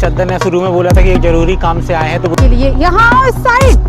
सद्दा ने शुरू में बोला था कि एक जरूरी काम से आए हैं तो के लिए यहाँ इस साइड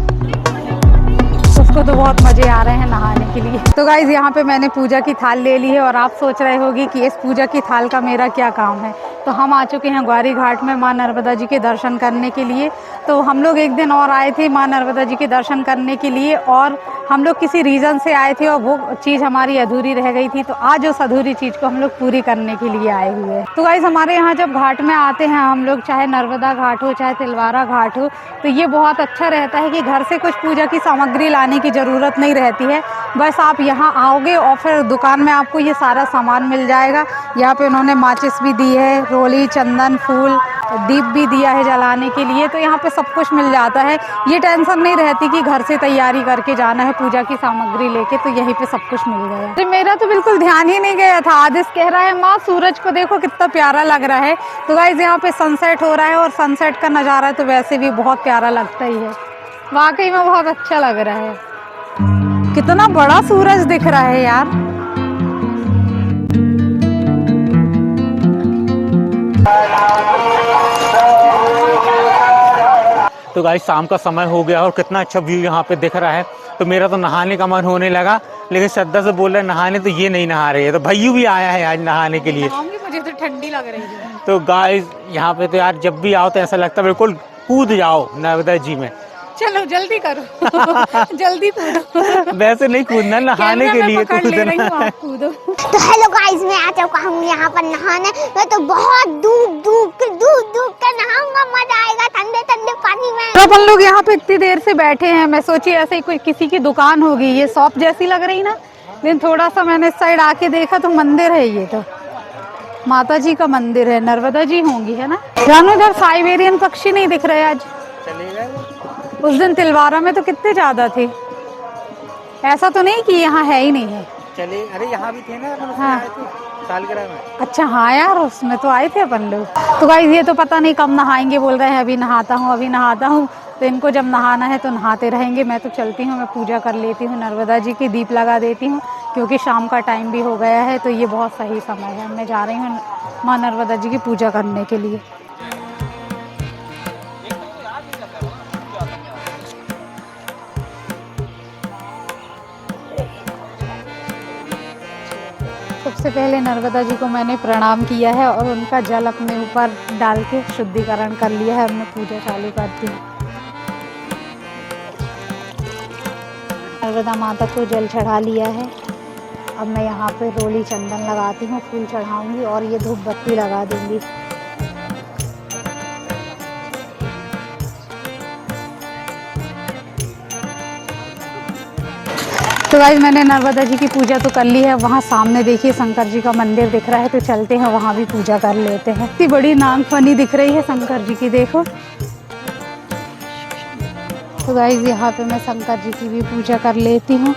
उसको तो बहुत मजे आ रहे हैं नहाने के लिए। तो गाइज यहाँ पे मैंने पूजा की थाल ले ली है और आप सोच रहे होगी कि इस पूजा की थाल का मेरा क्या काम है। तो हम आ चुके हैं ग्वारी घाट में माँ नर्मदा जी के दर्शन करने के लिए। तो हम लोग एक दिन और आए थे माँ नर्मदा जी के दर्शन करने के लिए और हम लोग किसी रीज़न से आए थे और वो चीज़ हमारी अधूरी रह गई थी। तो आज उस अधूरी चीज़ को हम लोग पूरी करने के लिए आए हुए हैं। तो गाइज हमारे यहाँ जब घाट में आते हैं हम लोग, चाहे नर्मदा घाट हो चाहे तिलवारा घाट हो, तो ये बहुत अच्छा रहता है कि घर से कुछ पूजा की सामग्री लाने की ज़रूरत नहीं रहती है। बस आप यहाँ आओगे और फिर दुकान में आपको ये सारा सामान मिल जाएगा। यहाँ पे उन्होंने माचिस भी दी है, रोली, चंदन, फूल, दीप भी दिया है जलाने के लिए। तो यहाँ पे सब कुछ मिल जाता है। ये टेंशन नहीं रहती कि घर से तैयारी करके जाना है पूजा की सामग्री लेके, तो यहीं पे सब कुछ मिल गया। तो मेरा तो बिल्कुल ध्यान ही नहीं गया था। आदिश कह रहा है माँ सूरज को देखो कितना प्यारा लग रहा है। तो गाइस यहाँ पे सनसेट हो रहा है और सनसेट का नज़ारा तो वैसे भी बहुत प्यारा लगता ही है। वाकई में बहुत अच्छा लग रहा है। कितना बड़ा सूरज दिख रहा है यार। तो गाइस शाम का समय हो गया और कितना अच्छा व्यू यहाँ पे दिख रहा है। तो मेरा तो नहाने का मन होने लगा, लेकिन श्रद्धा से बोल रहे नहाने, तो ये नहीं नहा रही है। तो भैयू भी आया है आज नहाने के लिए। मुझे तो ठंडी लग रही है। तो गाइस यहाँ पे तो यार जब भी आओ तो ऐसा लगता है बिल्कुल कूद जाओ नर्मदा जी में। चलो जल्दी करो जल्दी कूदो। वैसे नहीं कूदना, नहाने के लिए कूदना है। तो हेलो गाइस, मैं आ चुका हूँ यहाँ पर नहाने। मैं तो बहुत डूब कर नहाऊंगा, मजा आएगा ठंडे ठंडे पानी में। तो अपन लोग यहाँ पे इतनी देर से बैठे हैं, मैं सोची ऐसे ही कोई किसी की दुकान होगी। ये शॉप जैसी लग रही ना, लेकिन थोड़ा सा मैंने इस साइड आके देखा तो मंदिर है। ये तो माता जी का मंदिर है, नर्मदा जी होंगी, है ना। जानो इधर साइबेरियन पक्षी नहीं दिख रहे आज। उस दिन तिलवारा में तो कितने ज्यादा थे। ऐसा तो नहीं कि यहाँ है ही नहीं है। चले, अरे यहाँ भी थे ना अपन हाँ। आए थे सालगिरह में। अच्छा हाँ यार, उसमें तो आए थे अपन लोग। तो गाइस ये तो पता नहीं कब नहाएंगे, बोल रहे हैं अभी नहाता हूँ अभी नहाता हूँ। तो इनको जब नहाना है तो नहाते रहेंगे। मैं तो चलती हूँ, मैं पूजा कर लेती हूँ नर्मदा जी की, दीप लगा देती हूँ, क्योंकि शाम का टाइम भी हो गया है। तो ये बहुत सही समय है। मैं जा रही हूँ माँ नर्मदा जी की पूजा करने के लिए। सबसे पहले नर्मदा जी को मैंने प्रणाम किया है और उनका जल अपने ऊपर डाल के शुद्धिकरण कर लिया है। अब मैं पूजा चालू करती हूँ। नर्मदा माता को जल चढ़ा लिया है। अब मैं यहाँ पे रोली चंदन लगाती हूँ, फूल चढ़ाऊंगी और ये धूप बत्ती लगा दूंगी। तो गाइस मैंने नर्मदा जी की पूजा तो कर ली है। वहाँ सामने देखिए शंकर जी का मंदिर दिख रहा है, तो चलते हैं वहाँ भी पूजा कर लेते हैं। इतनी बड़ी नागफनी दिख रही है शंकर जी की, देखो। तो गाइस यहाँ पे मैं शंकर जी की भी पूजा कर लेती हूँ।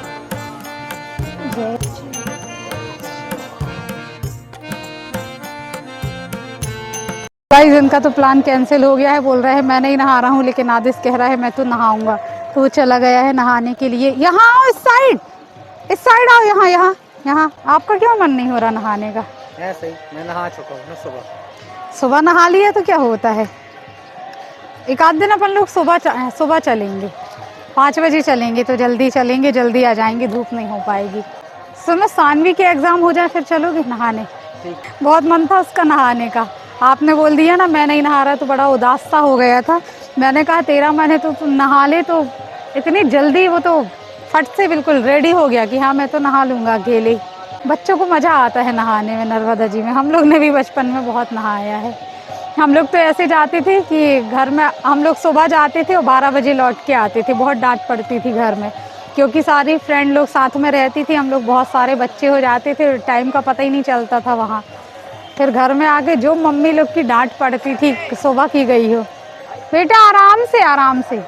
गाइस इनका तो प्लान कैंसिल हो गया है, बोल रहे हैं मैं नहीं नहा रहा हूँ, लेकिन आदिश कह रहा है मैं तो नहाऊंगा। तो वो चला गया है नहाने के लिए। यहाँ आओ, इस साइड आओ, यहाँ। आपका क्यों मन नहीं हो रहा नहाने का? ऐसे ही मैं नहा चुका हूँ सुबह नहा लिया तो क्या होता है। एक आध दिन अपन लोग सुबह चलेंगे, 5 बजे चलेंगे, तो जल्दी चलेंगे, जल्दी आ जाएंगे, धूप नहीं हो पाएगी। सुनो सानवी के एग्जाम हो जाए फिर चलोगे नहाने। बहुत मन था उसका नहाने का, आपने बोल दिया ना मैं नहीं नहा रहा, तो बड़ा उदास सा हो गया था। मैंने कहा तेरा मन है तो तू नहा ले। तो इतनी जल्दी वो तो फट से बिल्कुल रेडी हो गया कि हाँ मैं तो नहा लूँगा अकेले। बच्चों को मज़ा आता है नहाने में नर्मदा जी में। हम लोग ने भी बचपन में बहुत नहाया है। हम लोग तो ऐसे जाते थे कि घर में हम लोग सुबह जाते थे और 12 बजे लौट के आते थे। बहुत डांट पड़ती थी घर में, क्योंकि सारी फ्रेंड लोग साथ में रहती थी। हम लोग बहुत सारे बच्चे हो जाते थे, टाइम का पता ही नहीं चलता था वहाँ। फिर घर में आके जो मम्मी लोग की डांट पड़ती थी, सुबह की गई हो बेटा, आराम से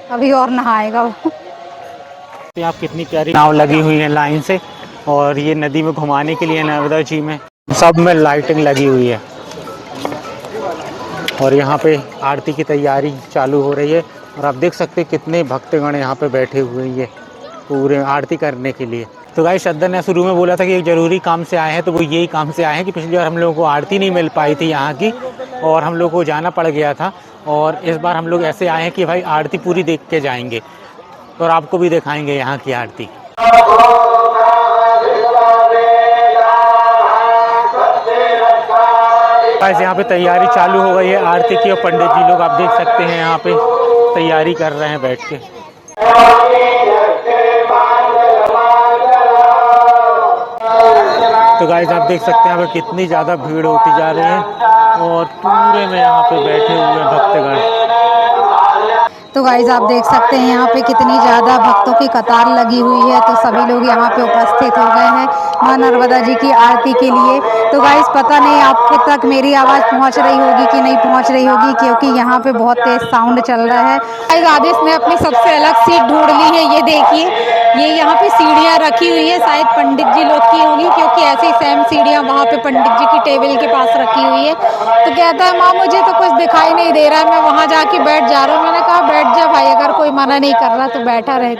अभी और नहाएगा वो। तो आप कितनी प्यारी नाव लगी हुई है लाइन से, और ये नदी में घुमाने के लिए नर्मदा जी में सब में लाइटिंग लगी हुई है। और यहाँ पे आरती की तैयारी चालू हो रही है, और आप देख सकते हैं कितने भक्तगण यहाँ पे बैठे हुए हैं ये पूरे आरती करने के लिए। तो गाइस श्रद्धा ने शुरू में बोला था कि एक ज़रूरी काम से आए हैं, तो वो यही काम से आए हैं कि पिछली बार हम लोगों को आरती नहीं मिल पाई थी यहाँ की और हम लोग को जाना पड़ गया था, और इस बार हम लोग ऐसे आए हैं कि भाई आरती पूरी देख के जाएंगे और आपको भी दिखाएंगे यहाँ की आरती। गाइस यहाँ पे तैयारी चालू हो गई है आरती की, और पंडित जी लोग आप देख सकते हैं यहाँ पे तैयारी कर रहे हैं बैठ के। तो गाइस आप देख सकते हैं यहाँ पे कितनी ज़्यादा भीड़ होती जा रही है और पूरे में यहाँ पे बैठे हुए हैं भक्तगण। तो गाइज आप देख सकते हैं यहाँ पे कितनी ज़्यादा भक्तों की कतार लगी हुई है। तो सभी लोग यहाँ पे उपस्थित हो गए हैं माँ नर्मदा जी की आरती के लिए। तो गाइज पता नहीं आपको तक मेरी आवाज़ पहुँच रही होगी कि नहीं पहुँच रही होगी, क्योंकि यहाँ पे बहुत तेज साउंड चल रहा है। गाइज आदेश ने अपनी सबसे अलग सीट ढूंढ ली है। ये देखिए, ये यहाँ पे सीढ़ियाँ रखी हुई है, शायद पंडित जी लोग की होंगी, क्योंकि ऐसी सेम सीढ़ियाँ वहाँ पे पंडित जी की टेबल के पास रखी हुई है। तो कहता है माँ मुझे तो कुछ दिखाई नहीं दे रहा है, मैं वहाँ जाके बैठ जा रहा हूँ। मैंने कहा बैठ जा भाई, अगर कोई मना नहीं कर रहा तो बैठा रहे।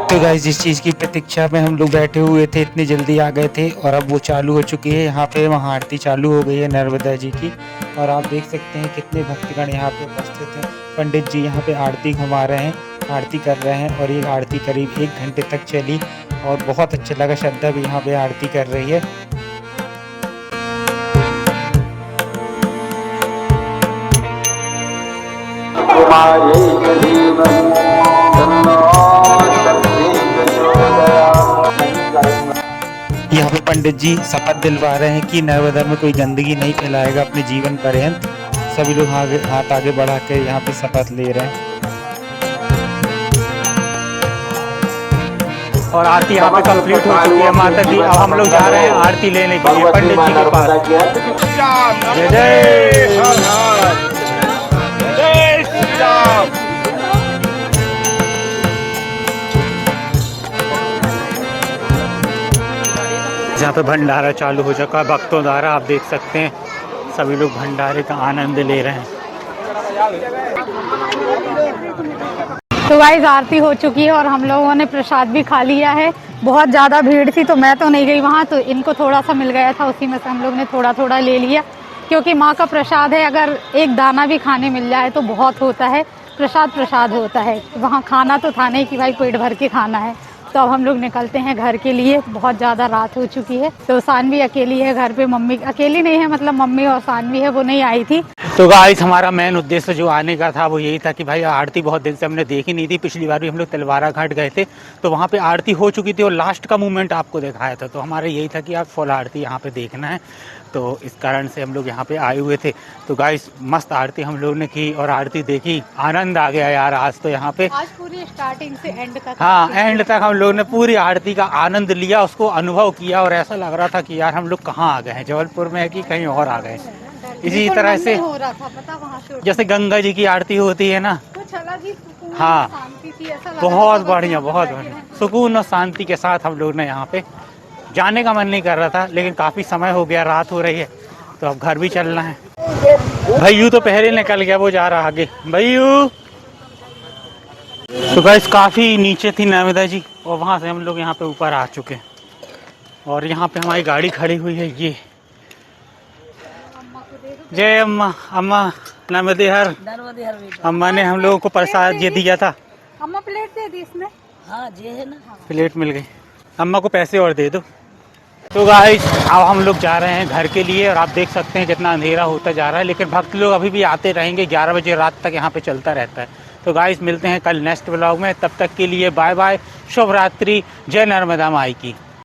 तो गाइस जिस चीज़ की प्रतीक्षा में हम लोग बैठे हुए थे, इतनी जल्दी आ गए थे और अब वो चालू हो चुकी है। यहाँ पे महाआरती चालू हो गई है नर्मदा जी की, और आप देख सकते हैं कितने भक्तगण यहाँ पे उपस्थित हैं। पंडित जी यहाँ पे आरती घुमा रहे हैं, आरती कर रहे हैं, और ये आरती करीब 1 घंटे तक चली और बहुत अच्छा लगा। श्रद्धा भी यहाँ पे आरती कर रही है। यहाँ पे पंडित जी शपथ दिलवा रहे हैं कि नर्मदा में कोई गंदगी नहीं फैलाएगा अपने जीवन पर्यंत। सभी लोग हाथ आगे बढ़ा के यहाँ पे शपथ ले रहे हैं। और आरती यहाँ पे कंप्लीट हो चुकी है माता जी। अब हम लोग जा रहे हैं आरती लेने के लिए पंडित जी के पास। जय जय यहाँ पे भंडारा चालू हो चुका है भक्तों द्वारा। आप देख सकते हैं सभी लोग भंडारे का आनंद ले रहे हैं। तो गाइस आरती हो चुकी है और हम लोगों ने प्रसाद भी खा लिया है। बहुत ज़्यादा भीड़ थी तो मैं तो नहीं गई वहाँ, तो इनको थोड़ा सा मिल गया था, उसी में से हम लोग ने थोड़ा थोड़ा ले लिया, क्योंकि माँ का प्रसाद है, अगर एक दाना भी खाने मिल जाए तो बहुत होता है। प्रसाद प्रसाद होता है, वहाँ खाना तो था नहीं कि भाई पेट भर के खाना है। तो अब हम लोग निकलते हैं घर के लिए, बहुत ज़्यादा रात हो चुकी है। तो सानवी अकेली है घर पे, मम्मी अकेली नहीं है, मतलब मम्मी और सानवी है, वो नहीं आई थी। तो गाइस हमारा मेन उद्देश्य जो आने का था वो यही था कि भाई आरती बहुत दिन से हमने देखी नहीं थी। पिछली बार भी हम लोग तलवारा घाट गए थे तो वहाँ पे आरती हो चुकी थी और लास्ट का मूवमेंट आपको दिखाया था। तो हमारा यही था कि आप फुल आरती यहाँ पे देखना है, तो इस कारण से हम लोग यहाँ पे आए हुए थे। तो गाइस मस्त आरती हम लोग ने की और आरती देखी, आनंद आ गया यार आज तो यहाँ पे। आज पूरी स्टार्टिंग से एंड तक, हाँ एंड तक हम लोग ने पूरी आरती का आनंद लिया, उसको अनुभव किया, और ऐसा लग रहा था कि यार हम लोग कहाँ आ गए हैं, जबलपुर में है कि कहीं और आ गए। इसी तरह से हो रहा था पता वहाँ से, जैसे गंगा जी की आरती होती है ना, कुछ अलग ही सुकून, हाँ, शांति थी, ऐसा लगा बहुत था बढ़िया, बस बहुत बैठे बढ़िया रहें। सुकून और शांति के साथ हम लोग ने यहाँ पे जाने का मन नहीं कर रहा था, लेकिन काफ़ी समय हो गया, रात हो रही है, तो अब घर भी चलना है। भैयू तो पहले निकल गया, वो जा रहा आगे। भैयू तो गाइस काफ़ी नीचे थी नर्मदा जी और वहाँ से हम लोग यहाँ पे ऊपर आ चुके हैं, और यहाँ पे हमारी गाड़ी खड़ी हुई है। ये जय अम्मा, अम्मा नर्मदे हर, अम्मा ने हम लोगों को प्रसाद ये दिया था। अम्मा प्लेट दे दी इसमें, हाँ जे है ना, प्लेट मिल गई, अम्मा को पैसे और दे दो। तो गाइस अब हम लोग जा रहे हैं घर के लिए, और आप देख सकते हैं कितना अंधेरा होता जा रहा है, लेकिन भक्त लोग अभी भी आते रहेंगे, 11 बजे रात तक यहाँ पे चलता रहता है। तो गाइस मिलते हैं कल नेक्स्ट ब्लॉग में, तब तक के लिए बाय बाय, शुभ रात्रि, जय नर्मदा माई की।